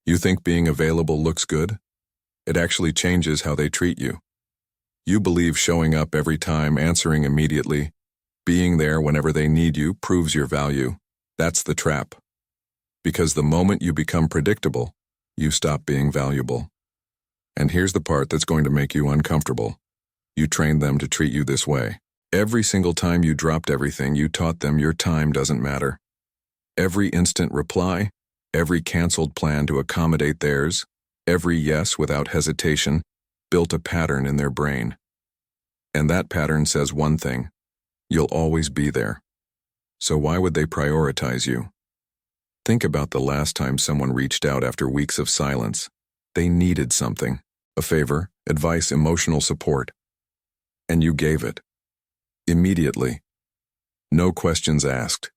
You think being available looks good? It actually changes how they treat you. You believe showing up every time, answering immediately, being there whenever they need you proves your value. That's the trap. Because the moment you become predictable, you stop being valuable. And here's the part that's going to make you uncomfortable. You trained them to treat you this way. Every single time you dropped everything, you taught them your time doesn't matter. Every instant reply, every canceled plan to accommodate theirs, every yes without hesitation, built a pattern in their brain. And that pattern says one thing: you'll always be there. So why would they prioritize you? Think about the last time someone reached out after weeks of silence. They needed something, a favor, advice, emotional support. And you gave it. Immediately. No questions asked.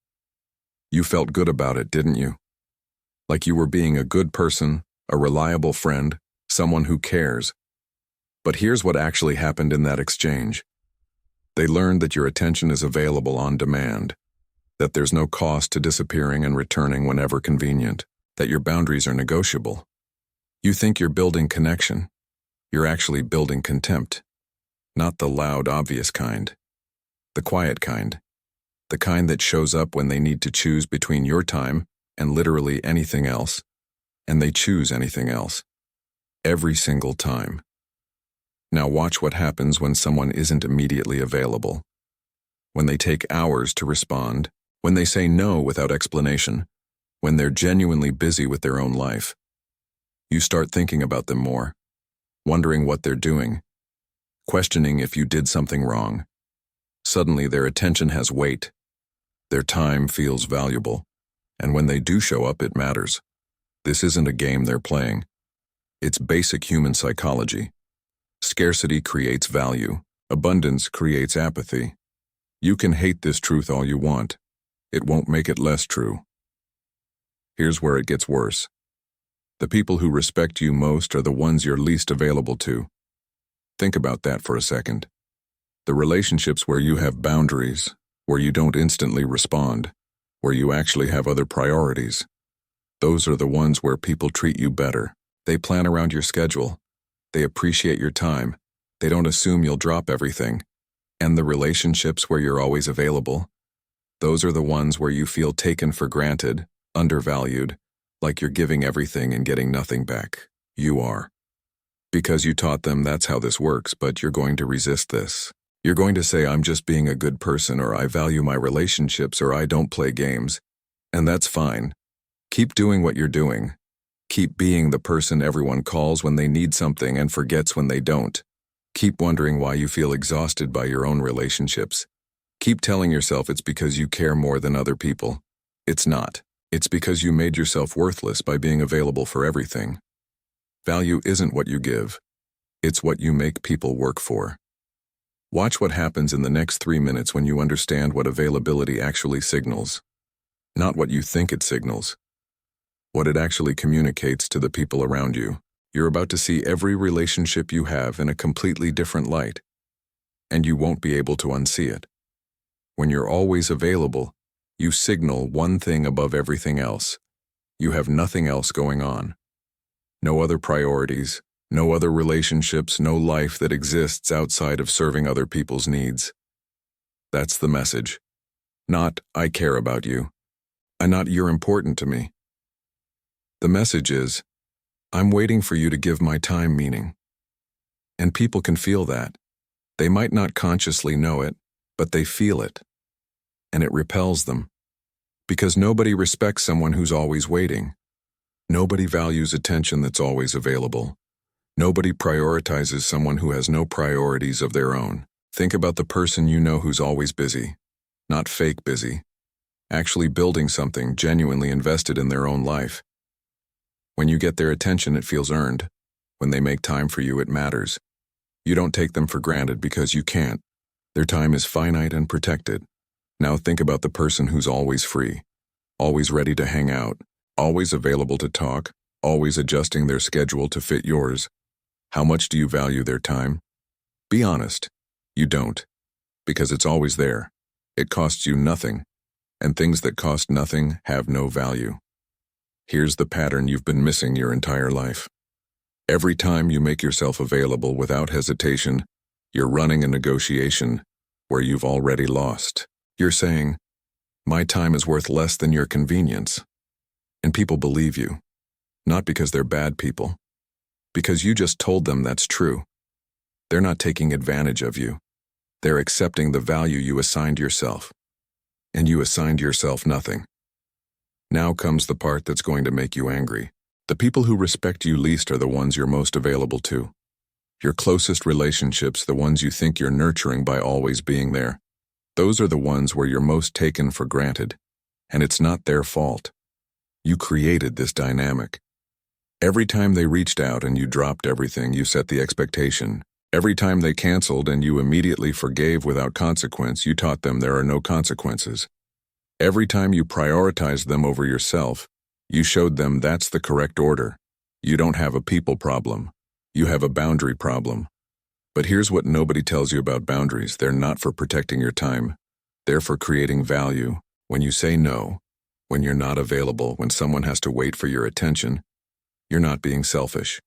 You felt good about it, didn't you? Like you were being a good person, a reliable friend, someone who cares. But here's what actually happened in that exchange. They learned that your attention is available on demand, that there's no cost to disappearing and returning whenever convenient, that your boundaries are negotiable. You think you're building connection. You're actually building contempt. Not the loud, obvious kind. The quiet kind. The kind that shows up when they need to choose between your time and literally anything else. And they choose anything else. Every single time. Now watch what happens when someone isn't immediately available. When they take hours to respond, when they say no without explanation, when they're genuinely busy with their own life. You start thinking about them more, wondering what they're doing, questioning if you did something wrong. Suddenly their attention has weight. Their time feels valuable. And when they do show up, it matters. This isn't a game they're playing. It's basic human psychology. Scarcity creates value. Abundance creates apathy. You can hate this truth all you want. It won't make it less true. Here's where it gets worse. The people who respect you most are the ones you're least available to. Think about that for a second. The relationships where you have boundaries, where you don't instantly respond, where you actually have other priorities. Those are the ones where people treat you better. They plan around your schedule. They appreciate your time. They don't assume you'll drop everything. And the relationships where you're always available, those are the ones where you feel taken for granted, undervalued, like you're giving everything and getting nothing back. You are. Because you taught them that's how this works, but you're going to resist this. You're going to say, I'm just being a good person, or I value my relationships, or I don't play games. And that's fine. Keep doing what you're doing. Keep being the person everyone calls when they need something and forgets when they don't. Keep wondering why you feel exhausted by your own relationships. Keep telling yourself it's because you care more than other people. It's not. It's because you made yourself worthless by being available for everything. Value isn't what you give. It's what you make people work for. Watch what happens in the next 3 minutes when you understand what availability actually signals. Not what you think it signals. What it actually communicates to the people around you. You're about to see every relationship you have in a completely different light. And you won't be able to unsee it. When you're always available, you signal one thing above everything else. You have nothing else going on. No other priorities, no other relationships, no life that exists outside of serving other people's needs. That's the message. Not, I care about you. And not, you're important to me. The message is, I'm waiting for you to give my time meaning. And people can feel that. They might not consciously know it, but they feel it. And it repels them. Because nobody respects someone who's always waiting. Nobody values attention that's always available. Nobody prioritizes someone who has no priorities of their own. Think about the person you know who's always busy. Not fake busy. Actually building something, genuinely invested in their own life. When you get their attention, it feels earned. When they make time for you, it matters. You don't take them for granted because you can't. Their time is finite and protected. Now think about the person who's always free, always ready to hang out, always available to talk, always adjusting their schedule to fit yours. How much do you value their time? Be honest. You don't. Because it's always there. It costs you nothing. And things that cost nothing have no value. Here's the pattern you've been missing your entire life. Every time you make yourself available without hesitation, you're running a negotiation where you've already lost. You're saying, "My time is worth less than your convenience." And people believe you, not because they're bad people, because you just told them that's true. They're not taking advantage of you. They're accepting the value you assigned yourself. And you assigned yourself nothing. Now comes the part that's going to make you angry. The people who respect you least are the ones you're most available to. Your closest relationships, the ones you think you're nurturing by always being there. Those are the ones where you're most taken for granted. And it's not their fault. You created this dynamic. Every time they reached out and you dropped everything, you set the expectation. Every time they canceled and you immediately forgave without consequence, you taught them there are no consequences. Every time you prioritized them over yourself, you showed them that's the correct order. You don't have a people problem. You have a boundary problem. But here's what nobody tells you about boundaries. They're not for protecting your time. They're for creating value. When you say no, when you're not available, when someone has to wait for your attention, you're not being selfish.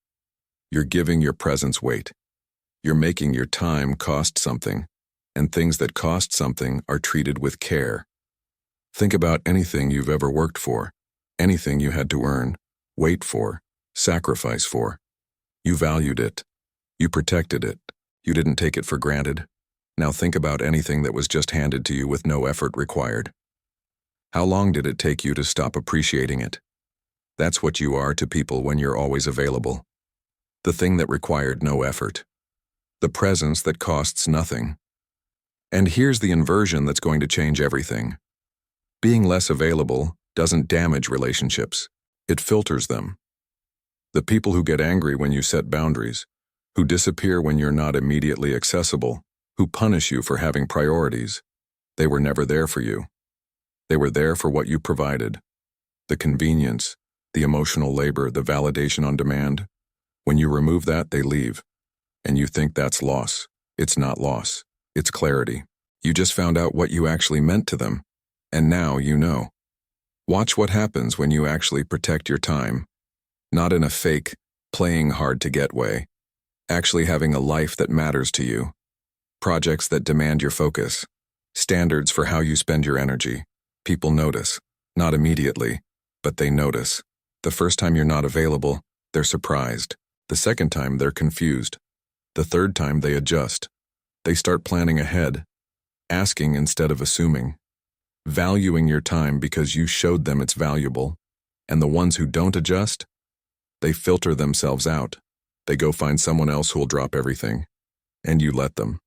You're giving your presence weight. You're making your time cost something, and things that cost something are treated with care. Think about anything you've ever worked for, anything you had to earn, wait for, sacrifice for. You valued it. You protected it. You didn't take it for granted. Now think about anything that was just handed to you with no effort required. How long did it take you to stop appreciating it? That's what you are to people when you're always available. The thing that required no effort. The presence that costs nothing. And here's the inversion that's going to change everything. Being less available doesn't damage relationships. It filters them. The people who get angry when you set boundaries, who disappear when you're not immediately accessible, who punish you for having priorities, they were never there for you. They were there for what you provided. The convenience, the emotional labor, the validation on demand. When you remove that, they leave. And you think that's loss. It's not loss. It's clarity. You just found out what you actually meant to them. And now you know. Watch what happens when you actually protect your time. Not in a fake, playing hard to get way. Actually having a life that matters to you. Projects that demand your focus. Standards for how you spend your energy. People notice. Not immediately, but they notice. The first time you're not available, they're surprised. The second time, they're confused. The third time, they adjust. They start planning ahead. Asking instead of assuming. Valuing your time because you showed them it's valuable. And the ones who don't adjust, they filter themselves out. They go find someone else who'll drop everything. And you let them.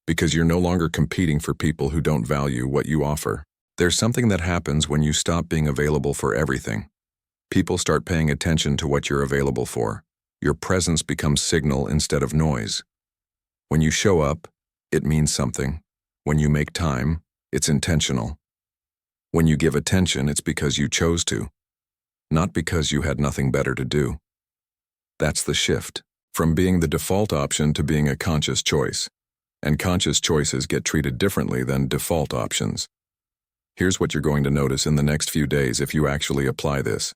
Because you're no longer competing for people who don't value what you offer. There's something that happens when you stop being available for everything. People start paying attention to what you're available for. Your presence becomes signal instead of noise. When you show up, it means something. When you make time, it's intentional. When you give attention, it's because you chose to, not because you had nothing better to do. That's the shift, from being the default option to being a conscious choice. And conscious choices get treated differently than default options. Here's what you're going to notice in the next few days if you actually apply this.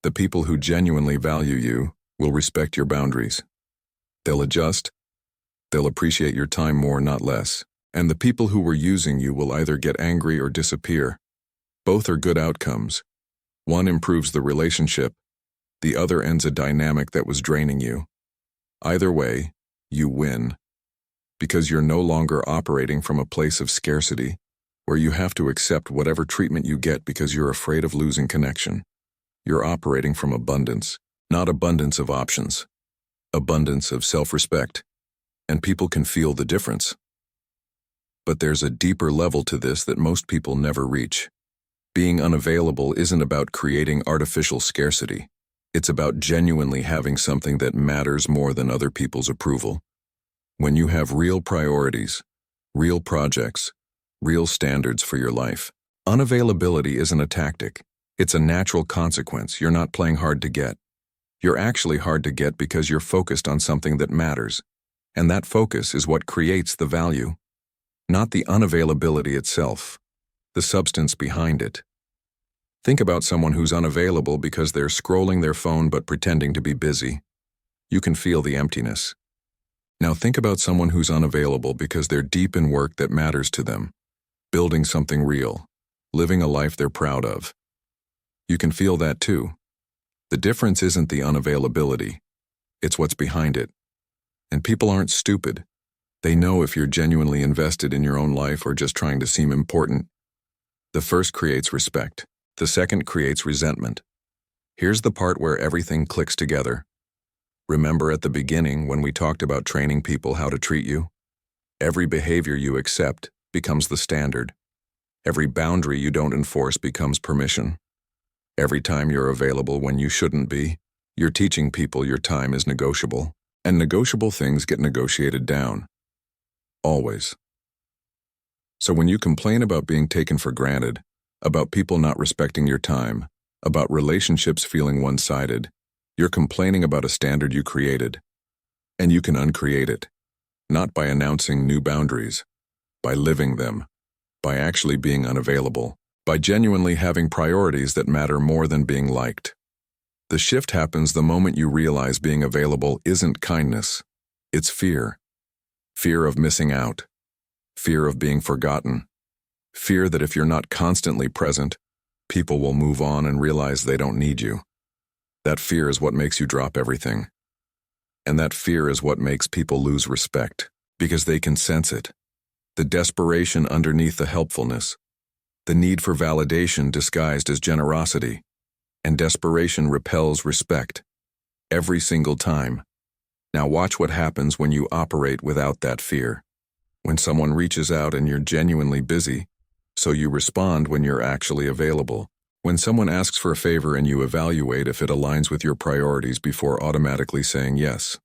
The people who genuinely value you will respect your boundaries. They'll adjust. They'll appreciate your time more, not less. And the people who were using you will either get angry or disappear. Both are good outcomes. One improves the relationship. The other ends a dynamic that was draining you. Either way, you win. Because you're no longer operating from a place of scarcity, where you have to accept whatever treatment you get because you're afraid of losing connection. You're operating from abundance, not abundance of options. Abundance of self-respect. And people can feel the difference. But there's a deeper level to this that most people never reach. Being unavailable isn't about creating artificial scarcity. It's about genuinely having something that matters more than other people's approval. When you have real priorities, real projects, real standards for your life, unavailability isn't a tactic. It's a natural consequence. You're not playing hard to get. You're actually hard to get because you're focused on something that matters. And that focus is what creates the value. Not the unavailability itself, the substance behind it. Think about someone who's unavailable because they're scrolling their phone but pretending to be busy. You can feel the emptiness. Now think about someone who's unavailable because they're deep in work that matters to them, building something real, living a life they're proud of. You can feel that too. The difference isn't the unavailability, it's what's behind it. And people aren't stupid. They know if you're genuinely invested in your own life or just trying to seem important. The first creates respect. The second creates resentment. Here's the part where everything clicks together. Remember at the beginning when we talked about training people how to treat you? Every behavior you accept becomes the standard. Every boundary you don't enforce becomes permission. Every time you're available when you shouldn't be, you're teaching people your time is negotiable. And negotiable things get negotiated down. Always. So when you complain about being taken for granted, about people not respecting your time, about relationships feeling one-sided, you're complaining about a standard you created. And you can uncreate it, not by announcing new boundaries, by living them, by actually being unavailable, by genuinely having priorities that matter more than being liked. The shift happens the moment you realize being available isn't kindness, it's fear. Fear of missing out, fear of being forgotten, fear that if you're not constantly present, people will move on and realize they don't need you. That fear is what makes you drop everything. And that fear is what makes people lose respect, because they can sense it. The desperation underneath the helpfulness, the need for validation disguised as generosity, and desperation repels respect. Every single time. Now watch what happens when you operate without that fear. When someone reaches out and you're genuinely busy, so you respond when you're actually available. When someone asks for a favor and you evaluate if it aligns with your priorities before automatically saying yes.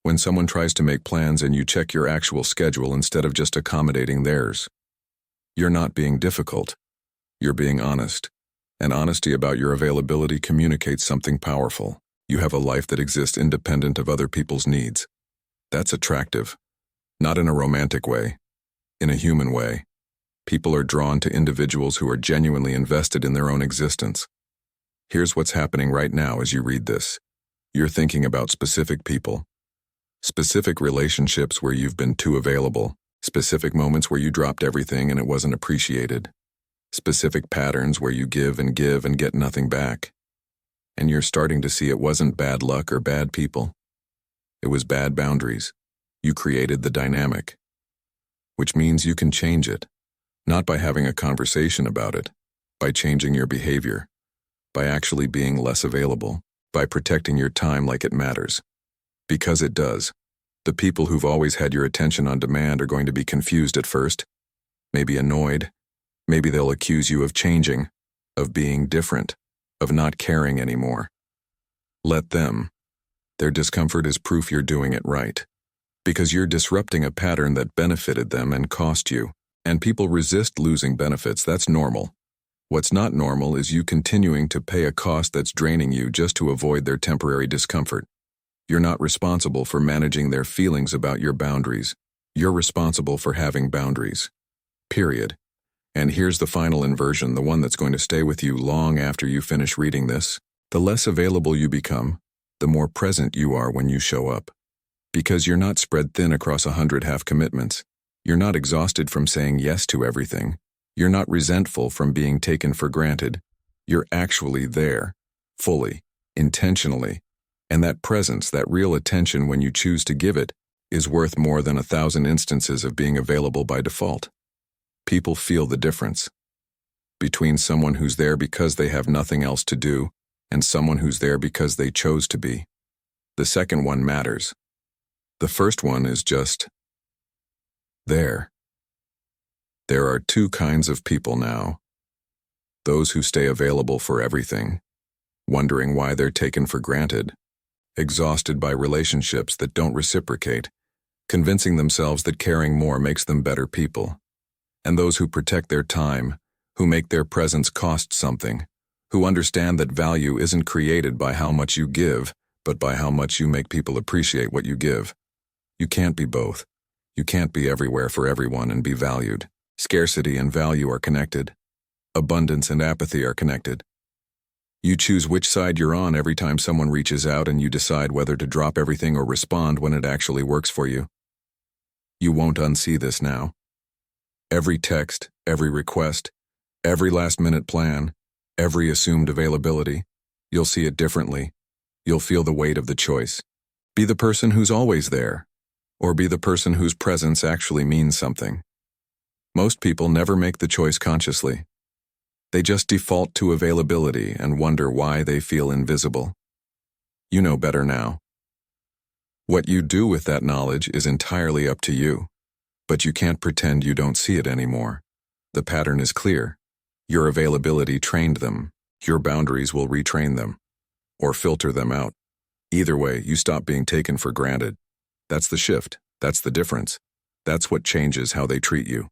When someone tries to make plans and you check your actual schedule instead of just accommodating theirs. You're not being difficult. You're being honest. And honesty about your availability communicates something powerful. You have a life that exists independent of other people's needs. That's attractive. Not in a romantic way. In a human way. People are drawn to individuals who are genuinely invested in their own existence. Here's what's happening right now as you read this. You're thinking about specific people. Specific relationships where you've been too available. Specific moments where you dropped everything and it wasn't appreciated. Specific patterns where you give and get nothing back. And you're starting to see it wasn't bad luck or bad people. It was bad boundaries. You created the dynamic. Which means you can change it. Not by having a conversation about it, by changing your behavior, by actually being less available, by protecting your time like it matters. Because it does. The people who've always had your attention on demand are going to be confused at first, maybe annoyed. Maybe they'll accuse you of changing, of being different, of not caring anymore. Let them. Their discomfort is proof you're doing it right. Because you're disrupting a pattern that benefited them and cost you. And people resist losing benefits, that's normal. What's not normal is you continuing to pay a cost that's draining you just to avoid their temporary discomfort. You're not responsible for managing their feelings about your boundaries. You're responsible for having boundaries. Period. And here's the final inversion, the one that's going to stay with you long after you finish reading this. The less available you become, the more present you are when you show up. Because you're not spread thin across 100 half commitments. You're not exhausted from saying yes to everything. You're not resentful from being taken for granted. You're actually there, fully, intentionally. And that presence, that real attention when you choose to give it, is worth more than 1,000 instances of being available by default. People feel the difference between someone who's there because they have nothing else to do and someone who's there because they chose to be. The second one matters. The first one is just there. There are two kinds of people now. Those who stay available for everything, wondering why they're taken for granted, exhausted by relationships that don't reciprocate, convincing themselves that caring more makes them better people. And those who protect their time, who make their presence cost something, who understand that value isn't created by how much you give, but by how much you make people appreciate what you give. You can't be both. You can't be everywhere for everyone and be valued. Scarcity and value are connected. abundance and apathy are connected. You choose which side you're on every time someone reaches out, and you decide whether to drop everything or respond when it actually works for you. You won't unsee this now. Every text, every request, every last-minute plan, every assumed availability, you'll see it differently. You'll feel the weight of the choice. Be the person who's always there, or be the person whose presence actually means something. Most people never make the choice consciously. They just default to availability and wonder why they feel invisible. You know better now. What you do with that knowledge is entirely up to you, but you can't pretend you don't see it anymore. The pattern is clear. Your availability trained them. Your boundaries will retrain them, or filter them out. Either way, you stop being taken for granted. That's the shift. That's the difference. That's what changes how they treat you.